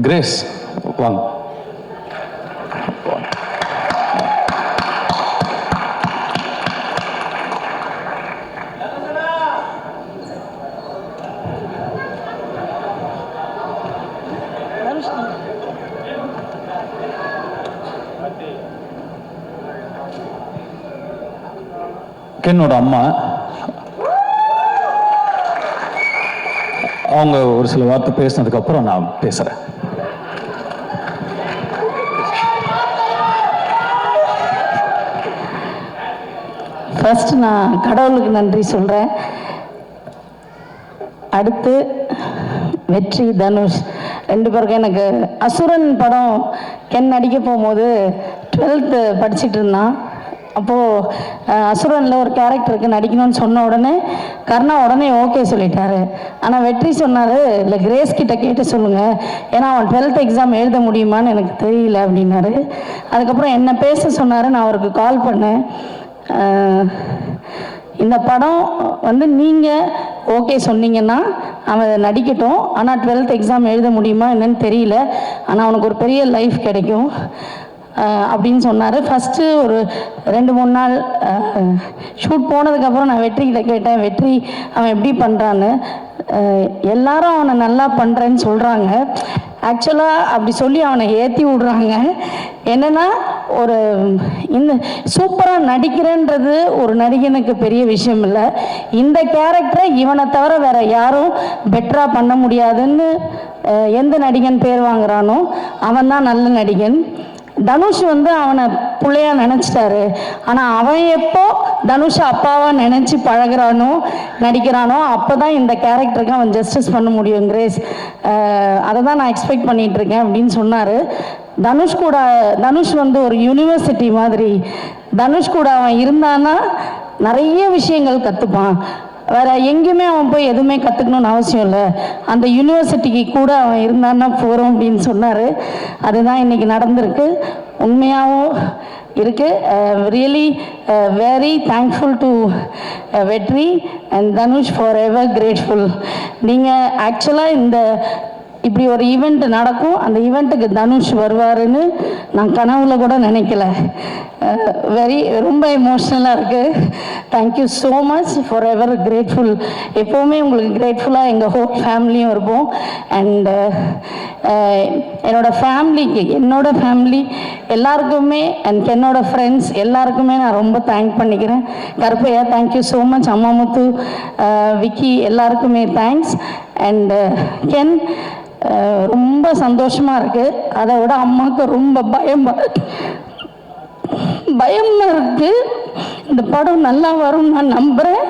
Grace வாங்க. என்னோட அம்மா அவங்க ஒரு சில வார்த்தை பேசினதுக்கு அப்புறம் நான் பேசுறேன். ஃபர்ஸ்ட் நான் கடவுளுக்கு நன்றி சொல்றேன். அடுத்து வெற்றி, தனுஷ் ரெண்டு பேருக்கும் எனக்கு அசுரன் படம் கென் நடிக்க போகும்போது 12th படிச்சுட்டு இருந்தான். அப்போது அசுரனில் ஒரு கேரக்டருக்கு நடிக்கணும்னு சொன்ன உடனே கர்ணா உடனே ஓகே சொல்லிட்டாரு. ஆனால் வெற்றி சொன்னார், இல்லை கிரேஸ் கிட்ட கேட்டு சொல்லுங்கள், ஏன்னா அவன் 12th எக்ஸாம் எழுத முடியுமான்னு எனக்கு தெரியல அப்படின்னாரு. அதுக்கப்புறம் என்ன பேச சொன்னார். நான் அவருக்கு கால் பண்ணேன். இந்த படம் வந்து நீங்கள் ஓகே சொன்னீங்கன்னா அவன் நடிக்கட்டும், ஆனால் 12th எக்ஸாம் எழுத முடியுமா என்னன்னு தெரியல, ஆனால் அவனுக்கு ஒரு பெரிய லைஃப் கிடைக்கும் அப்படின்னு சொன்னார். ஃபஸ்ட்டு ஒரு 2-3 நாள் ஷூட் போனதுக்கப்புறம் நான் வெற்றிக்கிட்ட கேட்டேன், வெற்றி அவன் எப்படி பண்ணுறான்னு. எல்லாரும் அவனை நல்லா பண்ணுறேன்னு சொல்கிறாங்க. ஆக்சுவலாக அப்படி சொல்லி அவனை ஏற்றி விடுறாங்க. என்னென்னா ஒரு இந்த சூப்பராக நடிக்கிறேன்றது ஒரு நடிகனுக்கு பெரிய விஷயம் இல்லை. இந்த கேரக்டரை இவனை தவிர வேற யாரும் பெட்டராக பண்ண முடியாதுன்னு எந்த நடிகன் பேர் வாங்குறானோ அவன் தான் நல்ல நடிகன். தனுஷ் வந்து அவனை பிள்ளையா நினச்சிட்டாரு. ஆனால் அவன் எப்போ தனுஷ் அப்பாவா நினச்சி பழகிறானோ நடிக்கிறானோ அப்போ தான் இந்த கேரக்டருக்கு அவன் ஜஸ்டிஸ் பண்ண முடியும். கிரேஸ் அதை தான் நான் எக்ஸ்பெக்ட் பண்ணிகிட்ருக்கேன் அப்படின்னு சொன்னார். தனுஷ் வந்து ஒரு யூனிவர்சிட்டி மாதிரி. தனுஷ் கூட அவன் இருந்தான்னா நிறைய விஷயங்கள் கற்றுப்பான். வேற எங்கேயுமே அவன் போய் எதுவுமே கற்றுக்கணும்னு அவசியம் இல்லை. அந்த யூனிவர்சிட்டிக்கு கூட அவன் இருந்தான்னா போகிறோம் அப்படின்னு சொன்னார். அதுதான் இன்றைக்கி நடந்திருக்கு. உண்மையாகவும் இருக்குது. ரியலி வெரி தேங்க்ஃபுல் டு வெற்றி and Dhanush for ever grateful. நீங்கள் ஆக்சுவலாக இந்த இப்படி ஒரு ஈவெண்ட் நடக்கும், அந்த ஈவெண்ட்டுக்கு தனுஷ் வருவாருன்னு நான் கனவுல கூட நினைக்கல. ரொம்ப எமோஷ்னலாக இருக்குது. Thank you so much, for ever grateful. எப்போவுமே உங்களுக்கு கிரேட்ஃபுல்லாக எங்கள் ஹோல் ஃபேமிலியும் இருப்போம். அண்ட் என்னோட ஃபேமிலி எல்லாருக்குமே அண்ட் என்னோட ஃப்ரெண்ட்ஸ் எல்லாருக்குமே நான் ரொம்ப தேங்க் பண்ணிக்கிறேன். Karuppaiah thank you so much, Ammamuthu, Vicky எல்லாருக்குமே தேங்க்ஸ். அண்ட் கென் ரொம்ப சந்தோஷமாக இருக்குது. அதை விட அம்மாவுக்கு ரொம்ப பயமாக இருக்குது. இந்த படம் நல்லா வரும் நான் நம்புகிறேன்.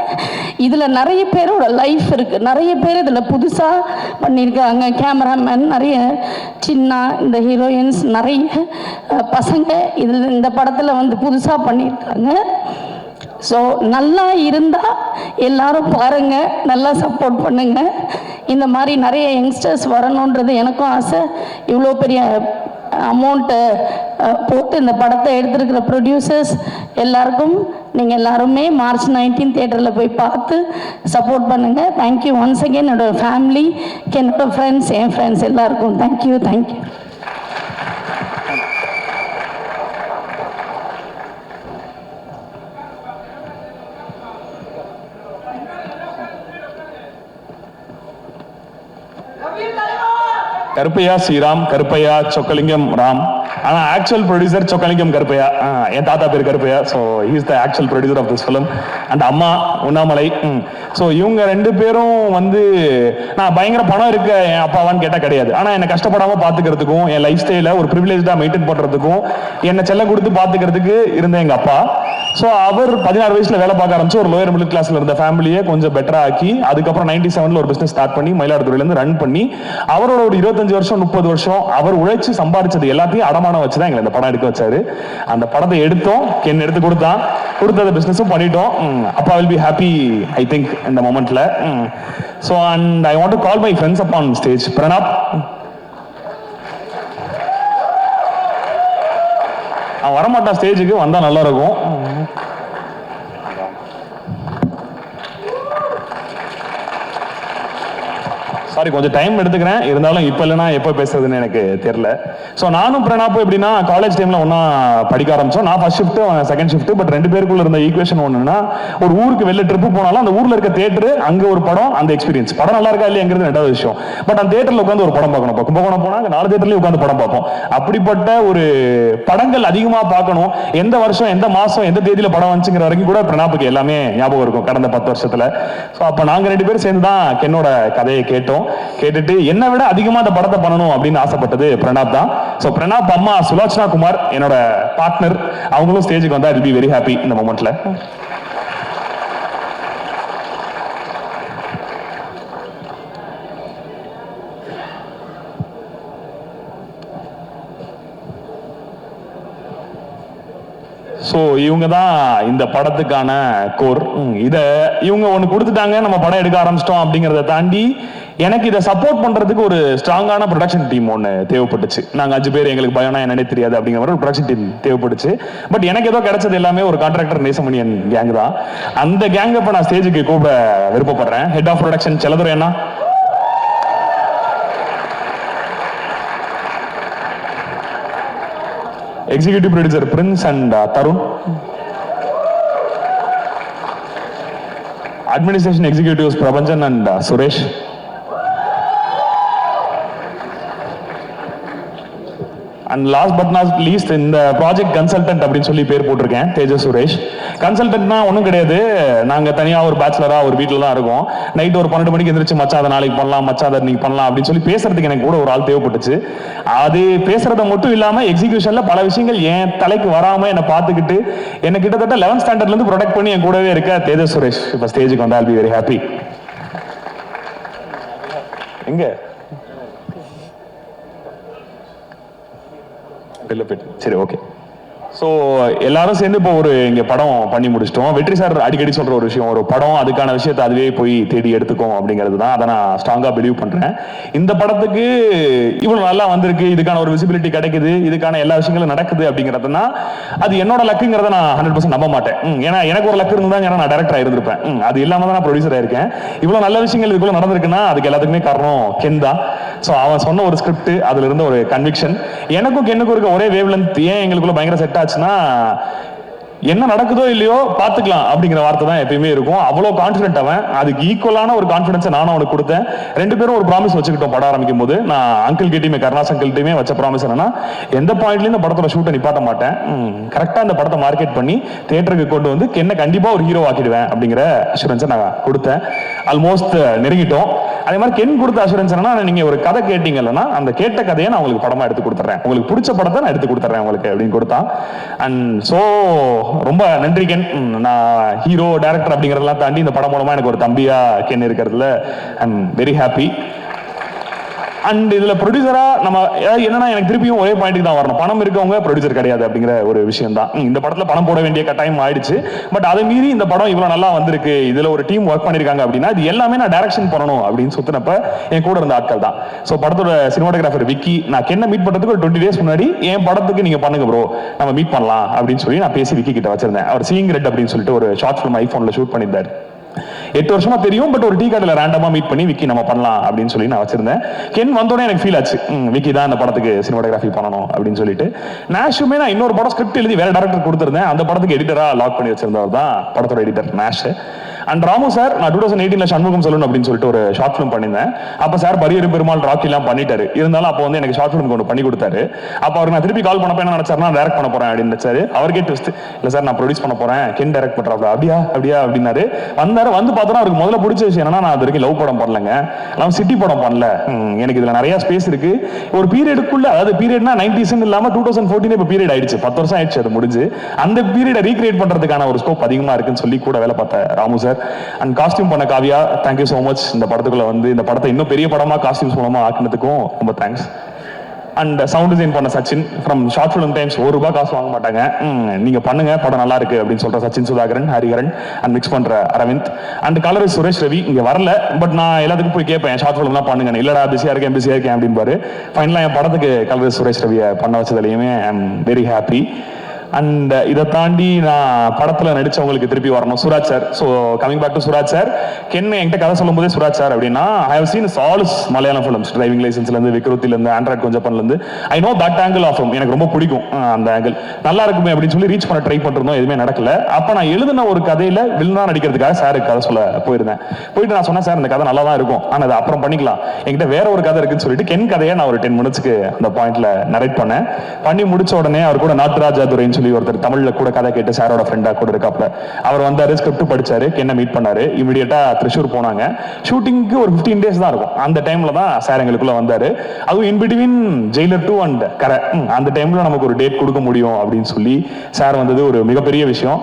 இதில் நிறைய பேரோட லைஃப் இருக்குது. நிறைய பேர் இதில் புதுசாக பண்ணியிருக்காங்க. கேமராமேன் நிறைய சின்ன இந்த ஹீரோயின்ஸ் நிறைய பசங்க இந்த படத்தில் வந்து புதுசாக பண்ணியிருக்காங்க. ஸோ நல்லா இருந்தால் எல்லாரும் பாருங்கள், நல்லா சப்போர்ட் பண்ணுங்கள். இந்த மாதிரி நிறைய யங்ஸ்டர்ஸ் வரணுன்றது எனக்கும் ஆசை. இவ்வளோ பெரிய அமௌண்ட்டு போட்டு இந்த படத்தை எடுத்துருக்கிற ப்ரொடியூசர்ஸ் எல்லாருக்கும் நீங்கள் எல்லாருமே March 19 தியேட்டரில் போய் பார்த்து சப்போர்ட் பண்ணுங்கள். Thank you once again. என்னோடய ஃபேமிலி, என்னோட ஃப்ரெண்ட்ஸ், என் ஃப்ரெண்ட்ஸ் எல்லாருக்கும் தேங்க்யூ. கருப்பையா ஸ்ரீராம், கருப்பையா சொக்கலிங்கம் ராம். ஆனால் ஆக்சுவல் ப்ரொடியூசர் சொக்கலிங்கம் கருப்பையா. என் தாத்தா பேர் Karuppaiya. So he's the actual producer of this film. And அம்மா உண்ணாமலை. ஸோ இவங்க 2 பேரும் வந்து நான் பயங்கர பணம் இருக்க என் அப்பாவான்னு கேட்டால் கிடையாது. ஆனால் என்னை கஷ்டப்படாமல் பார்த்துக்கிறதுக்கும் என் லைஃப் ஸ்டைலை ஒரு ப்ரிவிலேஜாக மெயின்டைன் பண்ணுறதுக்கும் என்னை செல்லம் கொடுத்து பார்த்துக்கிறதுக்கு இருந்த எங்கள் அப்பா. ஸோ அவர் 16 வயசுல வேலை பார்க்க ஆரம்பிச்சு ஒரு லோயர் மிடில் கிளாஸ்ல இருந்த ஃபேமிலியை கொஞ்சம் பெட்டரா ஆக்கி அதுக்கப்புறம் 97ல் ஒரு பிசினஸ் ஸ்டார்ட் பண்ணி மயிலாடுதுறையிலேருந்து ரன் பண்ணி அவரோட ஒரு 25 வருஷம் 30 வருஷம் அவர் உழைச்சு சம்பாதிச்சது எல்லாத்தையும் அடமானம் வச்சுதான் எங்களை இந்த படம் எடுக்க வச்சாரு. அந்த படத்தை எடுத்தோம், கென் எடுத்து கொடுத்தத பிசினஸும் பண்ணிட்டோம். அப்பா will be happy I think இந்த மொமெண்ட்ல. So and I want to call my friends up on stage. Pranab அவன் வரமாட்டான் ஸ்டேஜுக்கு, வந்தா நல்லா இருக்கும். சாரி கொஞ்சம் டைம் எடுத்துக்கிறேன், இருந்தாலும் இப்போ இல்லைனா எப்போ பேசுறதுன்னு எனக்கு தெரியல. ஸோ நானும் பிரணாப்பும் எப்படின்னா காலேஜ் டைமில் ஒன்றா படிக்க ஆரம்பித்தோம். நான் first shift, second shift. But ரெண்டு பேருக்குள்ள இருந்த ஈக்குவேஷன் ஒன்றுனா, ஒரு ஊருக்கு வெளில ட்ரிப்பு போனாலும் அந்த ஊரில் இருக்க தேட்டரு, அங்கே ஒரு படம், அந்த எக்ஸ்பீரியன்ஸ். படம் நல்லா இருக்கா இல்லையாங்கிறது ரெண்டாவது விஷயம். பட் அந்த தேட்டரில் உட்காந்து ஒரு படம் பார்க்கணும். கும்பகோணம் போனால் 4 தேட்டர்லேயும் உட்காந்து படம் பார்ப்போம். அப்படிப்பட்ட ஒரு படங்கள் அதிகமாக பார்க்கணும். எந்த வருஷம், எந்த மாதம், எந்த தேதியில் படம் வந்துச்சுங்கிற வரைக்கும் கூட பிரணாப்புக்கு எல்லாமே ஞாபகம் இருக்கும் கடந்த 10 வருஷத்துல. ஸோ அப்போ நாங்கள் 2 பேரும் சேர்ந்து தான் கென்னோட கதையை கேட்டுட்டு என்னை விட அதிகமாக அந்த படத்தை பண்ணணும் அப்படின்னு ஆசைப்பட்டது பிரணாப் தான். ஸோ பிரணாப் அம்மா சுலோச்சனா குமார் என்னோட பார்ட்னர், அவங்களும் ஸ்டேஜுக்கு வந்தா வில் பி வெரி ஹாப்பி இந்த மொமெண்ட்ல. ஸோ இவங்க தான் இந்த படத்துக்கான கோர். இவங்க ஒன்று கொடுத்துட்டாங்க, நம்ம படம் எடுக்க ஆரம்பிச்சிட்டோம் அப்படிங்கிறத தாண்டி எனக்கு இதை சப்போர்ட் பண்றதுக்கு ஒரு ஸ்ட்ராங்கான ப்ரொடக்ஷன் டீம் ஒன்று தேவைப்பட்டுச்சு. நாங்கள் 5 பேர், எங்களுக்கு பயம்னா என்னன்னே தெரியாது அப்படிங்கிற மாதிரி ஒரு ப்ரொடக்ஷன் டீம் தேவைப்பட்டுச்சு. பட் எனக்கு ஏதோ கிடைச்சது எல்லாமே ஒரு கான்ட்ராக்டர் நேசமணியன் கேங் தான். அந்த கேங்கை இப்போ நான் ஸ்டேஜுக்கு கூப்பிட விருப்பப்படுறேன். ஹெட் ஆஃப் ப்ரொடக்ஷன் செல்லதுரை அண்ணா, executive producer Prince and Tarun, administration executives Prabhanjan and Suresh, and last but not least இந்த ப்ராஜெக்ட் கன்சல்டன்ட் அப்படின்னு சொல்லி பேர் போட்டிருக்கேன், தேஜஸ் சுரேஷ். கன்சல்டன்ட்னா ஒன்றும் கிடையாது, நாங்கள் தனியாக ஒரு பேச்சுலராக ஒரு வீட்டில் தான் இருக்கோம். நைட் ஒரு 12 மணிக்கு எந்திரிச்சு மச்சா அதை நாளைக்கு பண்ணலாம், மச்சா அதை நீங்க பண்ணலாம் அப்படின்னு சொல்லி பேசுறதுக்கு எனக்கு கூட ஒரு ஆள் தேவைப்பட்டுச்சு. அது பேசுறத மட்டும் இல்லாமல் எக்ஸிகியூஷன்ல பல விஷயங்கள் என் தலைக்கு வராமல் என்னை பார்த்துக்கிட்டு என்ன கிட்டத்தட்ட 11th ஸ்டாண்டர்ட்லேருந்து ப்ரொடெக்ட் பண்ணி என் கூடவே இருக்க தேஜஸ் சுரேஷ் இப்போ ஸ்டேஜுக்கு வந்தால் பி வெரி ஹாப்பி. எங்க சரி, ஓகே. ஸோ எல்லாரும் சேர்ந்து இப்போ ஒரு இங்கே படம் பண்ணி முடிச்சிட்டோம். வெற்றி சார் அடிக்கடி சொல்ற ஒரு விஷயம், ஒரு படம் அதுக்கான விஷயத்தை அதுவே போய் தேடி எடுத்துக்கும் அப்படிங்கிறது தான். அதை நான் ஸ்ட்ராங்காக பிலீவ் பண்றேன். இந்த படத்துக்கு இவ்வளோ நல்லா வந்திருக்கு, இதுக்கான ஒரு விசிபிலிட்டி கிடைக்குது, இதுக்கான எல்லா விஷயங்களும் நடக்குது அப்படிங்கிறதுனா அது என்னோட லக்குங்கிறத நான் 100% நம்ப மாட்டேன். ஏன்னா எனக்கு ஒரு லக்கு இருந்தா நான் டைரக்டரா இருந்திருப்பேன். அது இல்லாம தான் நான் ப்ரொடியூசரா இருக்கேன். இவ்வளோ நல்ல விஷயங்கள் இதுக்குள்ள நடந்திருக்குன்னா அதுக்கு எல்லாத்துக்குமே காரணம் கென் தான். ஸோ அவன் சொன்ன ஒரு ஸ்கிரிப்ட், அதுல இருந்த ஒரு கன்விக்ஷன், எனக்கும் கென்னுக்கும் இருக்க ஒரே வேவ் லென்த் ஏன் எங்களுக்குள்ள பயங்கர செட் ஆச்சுன்னா, என்ன நடக்குதோ இல்லையோ பாத்துக்கலாம் அப்படிங்கிற வார்த்தை தான் எப்பயுமே இருக்கும். அவ்வளோ கான்ஃபிடென்ட் அவன். அதுக்கு ஈக்குவலான ஒரு கான்ஃபிடன்ஸை நானும் அவனுக்கு கொடுத்தேன். 2 பேரும் ஒரு ப்ராமிஸ் வச்சுக்கிட்டோம் படம் ஆரம்பிக்கும் போது. நான் அங்கிள் கிட்டையுமே, கருணாஸ் அங்கிள் கிட்டையுமே வச்ச ப்ராமிஸ் என்னன்னா, எந்த பாயிண்ட்லயும் இந்த படத்தோட ஷூட்டை நிப்பாட்ட மாட்டேன், கரெக்டா இந்த படத்தை மார்க்கெட் பண்ணி தியேட்டருக்கு கொண்டு வந்து என்ன கண்டிப்பா ஒரு ஹீரோ ஆக்கிடுவேன் அப்படிங்கிற அஷூரன்ஸை நான் கொடுத்தேன். ஆல்மோஸ்ட் நெருங்கிட்டோம். அதே மாதிரி கென் கொடுத்த அஷூரன்ஸ் என்னன்னா, நீங்க ஒரு கதை கேட்டீங்கன்னா அந்த கேட்ட கதையை நான் உங்களுக்கு படமா எடுத்து கொடுத்துறேன், உங்களுக்கு பிடிச்ச படத்தை நான் எடுத்து கொடுத்துறேன் உங்களுக்கு அப்படின்னு கொடுத்தான். அண்ட் ஸோ ரொம்ப நன்றி கென். நான் ஹீரோ டைரக்டர் அப்படிங்கறதெல்லாம் தாண்டி இந்த படம் மூலமா எனக்கு ஒரு தம்பியா கென் இருக்கிறதுல ஐ எம் வெரி ஹாப்பி. அண்ட் இதுல ப்ரொடியூசரா நம்ம என்னன்னா, எனக்கு திருப்பியும் ஒரே பாயிண்ட்டுக்கு தான் வரணும், பணம் இருக்கவங்க ப்ரொடியூசர் கிடையாது அப்படிங்கிற ஒரு விஷயம் தான். இந்த படத்துல பணம் போட வேண்டிய கட்டாயம் ஆயிடுச்சு. பட் அதை மீறி இந்த படம் இவ்வளவு நல்லா வந்திருக்கு, இதுல ஒரு டீம் ஒர்க் பண்ணிருக்காங்க அப்படின்னா இது எல்லாமே நான் டைரக்ஷன் பண்ணணும் அப்படின்னு சுத்தினப்ப என் கூட இருந்த ஆட்கள் தான். ஸோ படத்தோட சினிமாட்டோகிராஃபர் விக்கி, நான் கென்னை மீட் பண்றதுக்கு ஒரு 20 days முன்னாடி என் படத்துக்கு நீங்க பண்ணுங்க ப்ரோ, நம்ம மீட் பண்ணலாம் அப்படின்னு சொல்லி நான் பேசி விக்கி கிட்ட வச்சிருந்தேன். அவர் சீயிங் ரெட் அப்படின்னு சொல்லிட்டு ஒரு ஷார்ட் ஃபிலிம் ஐபோன்ல ஷூட் பண்ணியிருந்தாரு. 8 வருஷமா தெரியும். பட் ஒரு டீ கடையில் ரேண்டமா மீட் பண்ணி விக்கி நம்ம பண்ணலாம் அப்படின்னு சொல்லி நான் வச்சிருந்தேன். கென் வந்தோடனே எனக்கு ஃபீல் ஆச்சு, விக்கி தான் அந்த படத்துக்கு சினிமாட்டோகிராஃபி பண்ணணும் அப்படின்னு சொல்லிட்டு. நேஷுமே நான் இன்னொரு படம் ஸ்கிரிப்ட் எழுதி வேற டேரக்டர் கொடுத்திருந்தேன். அந்த படத்துக்கு எடிட்டரா லாக் பண்ணி வச்சிருந்தவர் தான் படத்தோட editor Nash. And Ramu sir, நான் 2018 சண்முகம் சொல்லணும் அப்படின்னு சொல்லிட்டு ஒரு ஷார்ட் ஃபிலிம் பண்ணியிருந்தேன். அப்போ சார் பரியரும் பெருமாள் ராக்கி எல்லாம் பண்ணிட்டாரு. இருந்தாலும் அப்போ வந்து எனக்கு ஷார்ட் ஃபிலிம் கொண்டு பண்ணி கொடுத்தாரு. அப்போ அவருக்கு நான் திருப்பி கால் பண்ணப்ப என்ன நினைச்சாருன்னா, டைரக்ட் பண்ண போறேன் அப்படின்னு நினைச்சாரு. அவருக்கே ட்விஸ்ட், இல்லை சார் நான் ப்ரொடியூஸ் பண்ண போறேன், கென் டைரக்ட் பண்றாப்ல. அப்படியா அப்படியா அப்படின்னாரு. வந்தாரு. வந்து பார்த்தோன்னா அவருக்கு முதல்ல பிடிச்ச விஷயம் என்னன்னா, நான் அது வரைக்கும் லவ் படம் பண்ணலங்க, நான் சிட்டி படம் பண்ணல, எனக்கு இதுல நிறைய ஸ்பேஸ் இருக்கு. ஒரு பீரியடுக்குள்ள, அதாவது பீரியட்னா 90s இல்லாம 2014 இப்போ பீரியட் ஆயிடுச்சு, 10 வருஷம் ஆயிடுச்சு அது முடிஞ்சு. அந்த பீரியடை ரீக்ரியேட் பண்றதுக்கான ஒரு ஸ்கோப் அதிகமா இருக்குன்னு சொல்லி கூட வேலை பார்த்த ராமு சார். அண்ட் காஸ்டியூம் பண்ண காவியா, தேங்க்யூ சோ மச். இந்த படத்துக்குள்ள வந்து இந்த படத்தை இன்னும் பெரிய படமா காஸ்டியூம்ஸ் மூலமா ஆக்குனதுக்கும் ரொம்ப தேங்க்ஸ். அண்ட் சவுண்ட் டிசைன் பண்ண Sachin from short film times. ₹1 காசு வாங்க மாட்டாங்க, நீங்க பண்ணுங்க படம் நல்லா இருக்கு அப்படின்னு சொல்ற சச்சின் சுதாகரன், ஹரிஹரன். அண்ட் மிக்ஸ் பண்ற அரவிந்த். அண்ட் கலர் சுரேஷ் ரவி இங்க வரல. பட் நான் எல்லாத்துக்கும் போய் கேட்பேன், ஷார்ட் ஃபிலிம்லாம் பண்ணுங்க. இல்லடா பிஸியா இருக்கேன் அப்படின்னு பாரு. ஃபைனலா என் படத்துக்கு கலர் சுரேஷ் ரவியை பண்ண வச்சதுலையுமே I am very happy. And இதை தாண்டி நான் படத்துல நடிச்சவங்களுக்கு திருப்பி வரணும். Suraj sir. So coming back to Suraj sir, கென் என்கிட்ட கதை சொல்லும் போதே சுராஜ் சார் அப்படின்னா, I have seen all Malayalam films, driving லைசன்ஸ்ல இருந்து, விக்ரத்தில இருந்து, ஆண்ட்ராய்ட் கொஞ்சப்பன்ல இருந்து. I know that angle of எனக்கு ரொம்ப பிடிக்கும் அந்த ஆங்கிள். நல்லா இருக்குமே அப்படின்னு சொல்லி ரீச் பண்ண ட்ரை பண்ணிருந்தோம், எதுவுமே நடக்கல. அப்ப நான் எழுதின ஒரு கதையில வில்லனா நடிக்கிறதுக்காக சாருக்கு கதை சொல்ல போயிருந்தேன். போயிட்டு நான் சொன்னேன், சார் இந்த கதை நல்லா தான் இருக்கும், ஆனா அதை அப்புறம் பண்ணிக்கலாம், என்கிட்ட வேற ஒரு கதை இருக்குன்னு சொல்லிட்டு கென் கதையை நான் ஒரு 10 மினிட்ஸ்க்கு அந்த பாயிண்ட்ல நரேட் பண்ணேன். பண்ணி முடிச்ச உடனே அவர் கூட நாட்ராஜா துரைன்னு சொல்லி ஒருத்தர் தமிழ்ல கூட கதை கேட்டு சாரோட ஃப்ரெண்டா கூட இருக்காப்ல, அவர் வந்தாரு, ஸ்கிரிப்ட் படிச்சாரு, கென்னை மீட் பண்ணாரு. இமிடியேட்டா திருச்சூர் போனாங்க. ஷூட்டிங்க்கு ஒரு 15 days தான் இருக்கும். அந்த டைம்ல தான் சார் எங்களுக்குள்ள வந்தாரு. அதுவும் இன் பிட்வீன் ஜெயிலர் 2 அண்ட் கரை, அந்த டைம்ல நமக்கு ஒரு டேட் கொடுக்க முடியும் அப்படின்னு சொல்லி சார் வந்தது ஒரு மிகப்பெரிய விஷயம்.